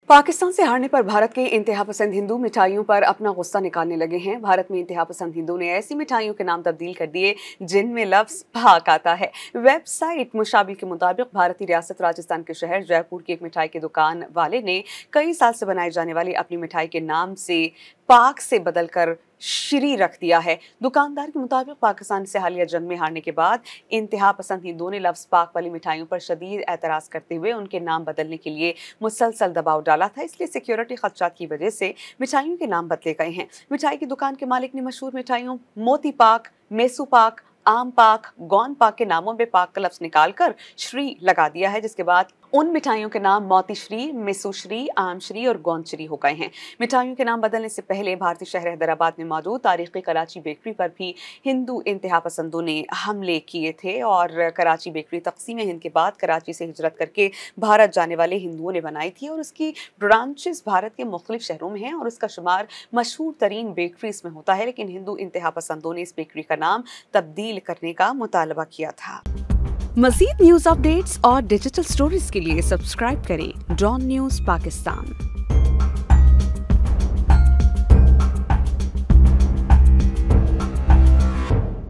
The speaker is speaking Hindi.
पाकिस्तान से हारने पर भारत के इंतहा पसंद हिंदू मिठाइयों पर अपना गुस्सा निकालने लगे हैं। भारत में इंतहा पसंद हिंदू ने ऐसी मिठाइयों के नाम तब्दील कर दिए जिनमें लफ्ज पाक आता है। वेबसाइट मुशाबिल के मुताबिक भारतीय रियासत राजस्थान के शहर जयपुर की एक मिठाई की दुकान वाले ने कई साल से बनाई जाने वाली अपनी मिठाई के नाम से पाक से बदलकर श्री रख दिया है। दुकानदार के मुताबिक पाकिस्तान से हालिया जंग में हारने के बाद इंतहा पसंद हिंदुओं ने लफ्ज पाक वाली मिठाइयों पर शदीद एतराज करते हुए उनके नाम बदलने के लिए मुसलसल दबाव डाला था। इसलिए सिक्योरिटी खदशात की वजह से मिठाइयों के नाम बदले गए हैं। मिठाई की दुकान के मालिक ने मशहूर मिठाइयों मोती पाक, मेसू पाक, आम पाक, गौन पाक के नामों में पाक का लफ्ज निकालकर श्री लगा दिया है, जिसके बाद उन मिठाइयों के नाम मोती श्री, मेसू श्री, आम श्री और गोंद श्री हो गए हैं। मिठाइयों के नाम बदलने से पहले भारतीय शहर हैदराबाद में मौजूद तारीखी कराची बेकरी पर भी हिंदू इंतहा पसंदों ने हमले किए थे और कराची बेकरी तकसीम हिंद के बाद कराची से हिजरत करके भारत जाने वाले हिंदुओं ने बनाई थी और उसकी ब्रांचेस भारत के मुख्तलिफ शहरों में हैं और उसका शुमार मशहूर तरीन बेकरीज में होता है। लेकिन हिंदू इंतहा पसंदों ने इस बेकरी का नाम तब्दील करने का मुतालबा किया था। मज़ीद न्यूज़ अपडेट्स और डिजिटल स्टोरीज के लिए सब्सक्राइब करें डॉन न्यूज़ पाकिस्तान।